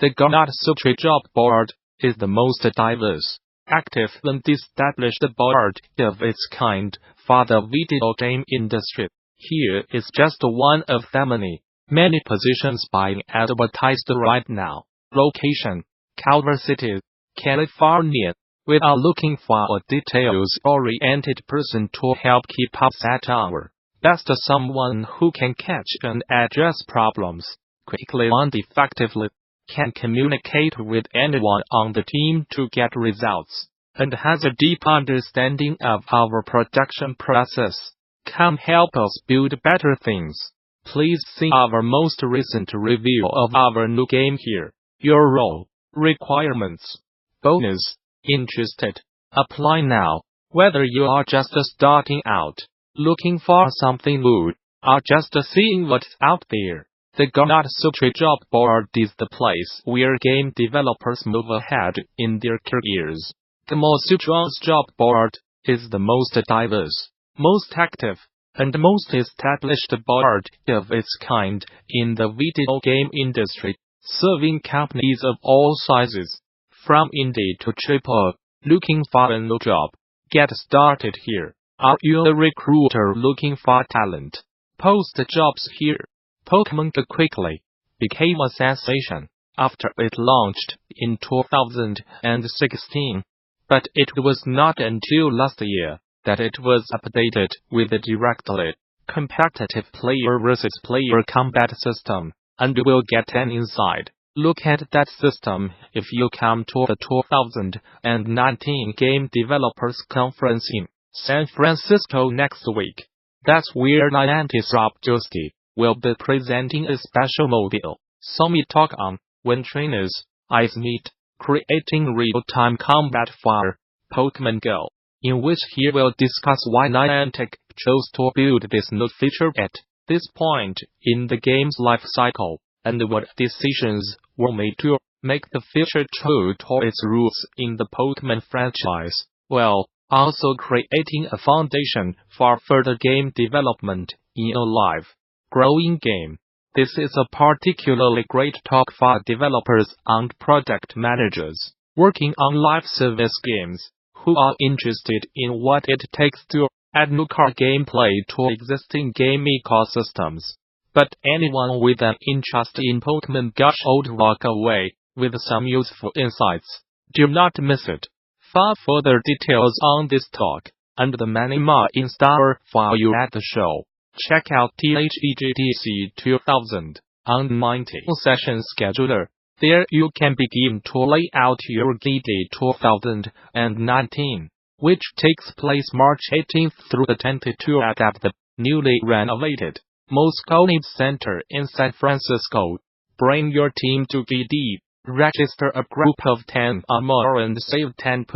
The Gamasutra job board is the most diverse, active and established board of its kind for the video game industry. Here is just one of the many positions being advertised right now. Location: Culver City, California. We are looking for a details-oriented person to help keep us at our best, someone who can catch and address problems quickly and effectively, can communicate with anyone on the team to get results, and has a deep understanding of our production process. Come help us build better things. Please see our most recent review of our new game here. Your role, requirements, bonus. Interested? Apply now. Whether you are just starting out, looking for something new, or just seeing what's out there, the Gamasutra job board is the place where game developers move ahead in their careers. Gamasutra's job board is the most diverse, most active, and most established board of its kind in the video game industry, serving companies of all sizes, from indie to AAA. Looking for a new job? Get started here. Are you a recruiter looking for talent? Post jobs here. Pokemon Go quickly became a sensation after it launched in 2016, but it was not until last year that it was updated with a directly competitive player versus player combat system, and we'll get an inside look at that system if you come to the 2019 Game Developers Conference in San Francisco next week. That's where Niantic Rob Josti will be presenting a special module, Summit Talk on When Trainers Eyes Meet, Creating Real-Time Combat for Pokemon Go, in which he will discuss why Niantic chose to build this new feature at this point in the game's life cycle, and what decisions were made to make the feature true to its roots in the Pokemon franchise, while also creating a foundation for further game development in a live, growing game. This is a particularly great talk for developers and product managers working on live service games who are interested in what it takes to add new core gameplay to existing game ecosystems. But anyone with an interest in Pokemon Go should walk away with some useful insights. Do not miss it. For further details on this talk, and the many more in store for you at the show, check out THEGTC 2019 session scheduler. There you can begin to lay out your GD 2019, which takes place March 18th through the 22nd at the newly renovated Moscone Center in San Francisco. Bring your team to GD, register a group of 10 or more and save 10%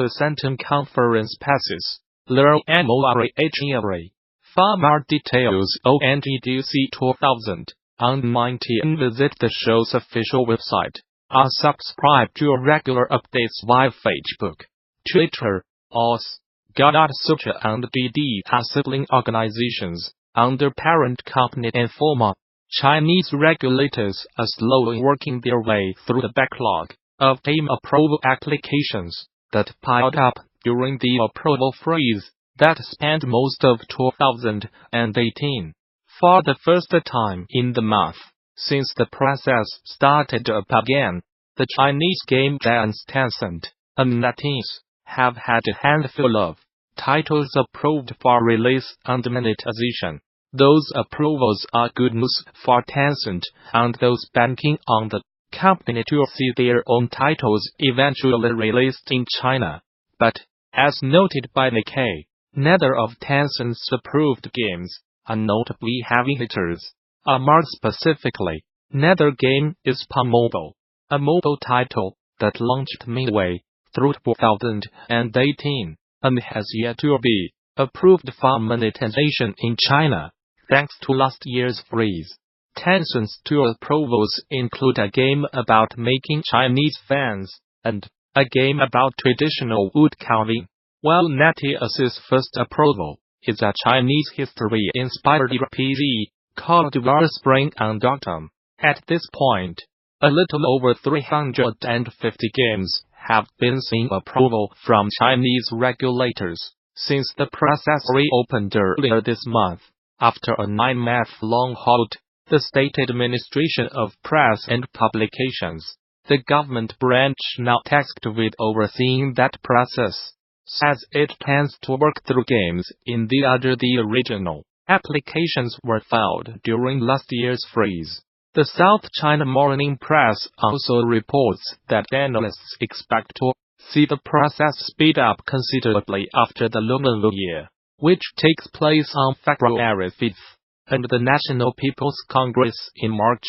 on conference passes. Learn more. For more details on GDC 2019, visit the show's official website, or subscribe to regular updates via Facebook, Twitter, OS. Gamasutra and GD are sibling organizations under parent company Informa. Chinese regulators are slowly working their way through the backlog of game approval applications that piled up during the approval freeze that spanned most of 2018. For the first time in the month since the process started up again, the Chinese game giants Tencent and NetEase have had a handful of titles approved for release and monetization. Those approvals are good news for Tencent and those banking on the company to see their own titles eventually released in China. But, as noted by Nikkei, neither of Tencent's approved games are notably heavy hitters. More specifically, neither game is PoMobile, a mobile title that launched midway through 2018 and has yet to be approved for monetization in China, thanks to last year's freeze. Tencent's two approvals include a game about making Chinese fans and a game about traditional wood carving, while NetEase's first approval is a Chinese history-inspired RPG called War Spring and Autumn. At this point, A little over 350 games have been seeking approval from Chinese regulators since the process reopened earlier this month. After a 9-month-long halt, the State Administration of Press and Publications, the government branch now tasked with overseeing that process, says it plans to work through games in the order the original applications were filed during last year's freeze. The South China Morning Press also reports that analysts expect to see the process speed up considerably after the Lunar New Year, which takes place on February 5th, and the National People's Congress in March.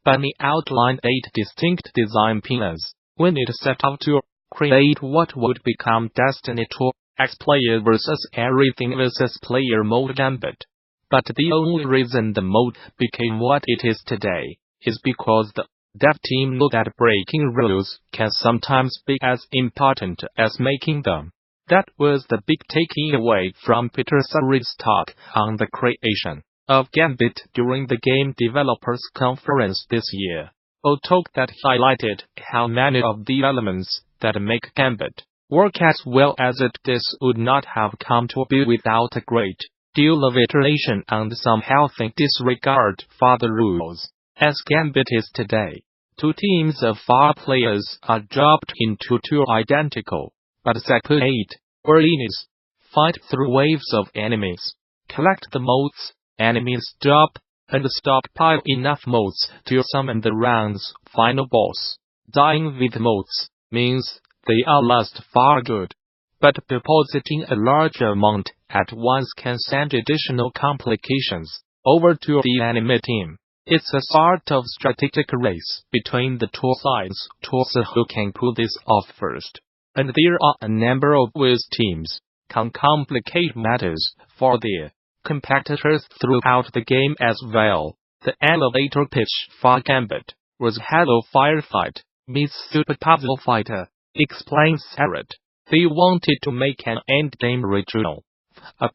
Bunny outlined 8 distinct design pillars when it set out to create what would become Destiny 2 X-Player vs. Everything vs. Player mode Gambit. But the only reason the mode became what it is today is because the dev team knew that breaking rules can sometimes be as important as making them. That was the big takeaway from Peter Surrey's talk on the creation of Gambit during the Game Developers Conference this year. A talk that highlighted how many of the elements that make Gambit work as well as it does would not have come to be without a great deal of iteration and some healthy disregard for the rules. As Gambit is today, 2 teams of 4 players are dropped into 2 identical but separate arenas, fight through waves of enemies, collect the motes enemies drop, and stockpile enough motes to summon the round's final boss. Dying with motes means they are lost for good, but depositing a large amount at once can send additional complications over to the enemy team. It's a sort of strategic race between the 2 sides to see who can pull this off first. And there are a number of ways teams can complicate matters for their competitors throughout the game as well. The elevator pitch for Gambit was Hello Firefight meets Super Puzzle Fighter, explains Sarah. They wanted to make an endgame regional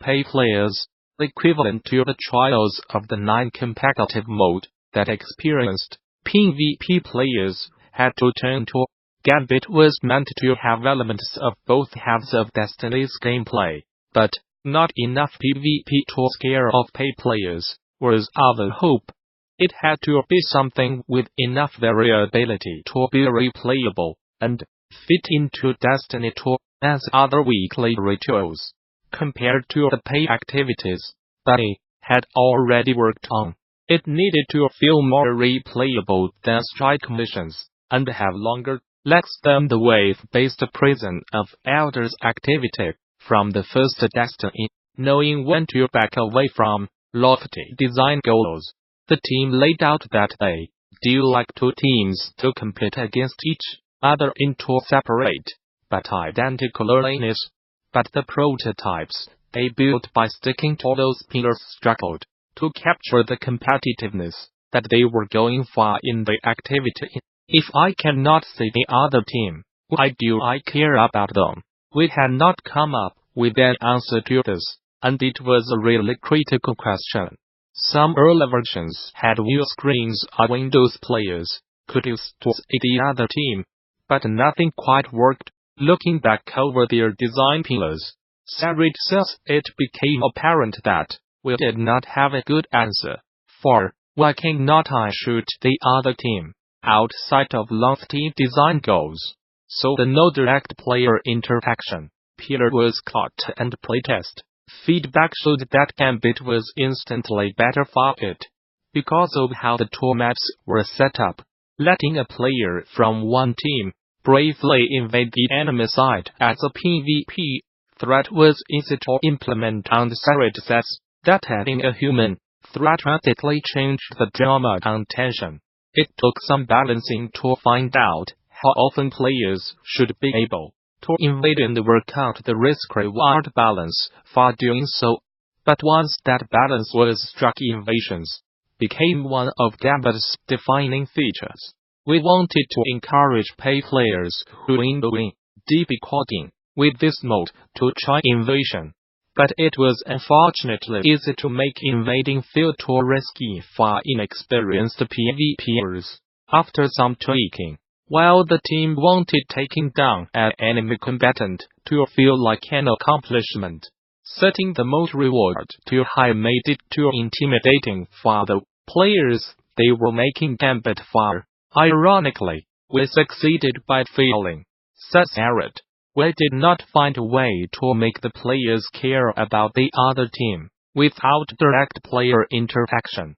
pay players, equivalent to the trials of the 9 competitive mode that experienced PvP players had to turn to. Gambit was meant to have elements of both halves of Destiny's gameplay, but not enough PvP to scare off pay players was our hope. It had to be something with enough variability to be replayable and fit into Destiny 2 as other weekly rituals. Compared to the pay activities Bunny had already worked on, it needed to feel more replayable than strike missions, and have longer legs than the wave-based Prison of Elders activity from the first Destiny, knowing when to back away from lofty design goals. The team laid out that they do like 2 teams to compete against each other in 2 separate but identical arenas. But the prototypes they built by sticking to those pillars struggled to capture the competitiveness that they were going for in the activity. If I cannot see the other team, why do I care about them? We had not come up with an answer to this, and it was a really critical question. Some early versions had view screens on Windows players could use to see the other team, but nothing quite worked. Looking back over their design pillars, Sarah says it became apparent that we did not have a good answer for why cannot I shoot the other team outside of lofty design goals. So the no direct player interaction pillar was cut and playtest feedback showed that Gambit was instantly better for it because of how the 2 maps were set up, letting a player from one team bravely invade the enemy side as a PvP threat was easy to implement, and Sarah says that adding a human threat radically changed the drama and tension. It took some balancing to find out how often players should be able to invade and work out the risk-reward balance for doing so. But once that balance was struck, invasions became one of Gambit's defining features. We wanted to encourage pay players who enjoy deep coding with this mode to try invasion. But it was unfortunately easy to make invading feel too risky for inexperienced PvPers. After some tweaking, while the team wanted taking down an enemy combatant to feel like an accomplishment, setting the most reward too high made it too intimidating for the players they were making gambit for. Ironically, we succeeded by failing, says Arad. We did not find a way to make the players care about the other team without direct player interaction.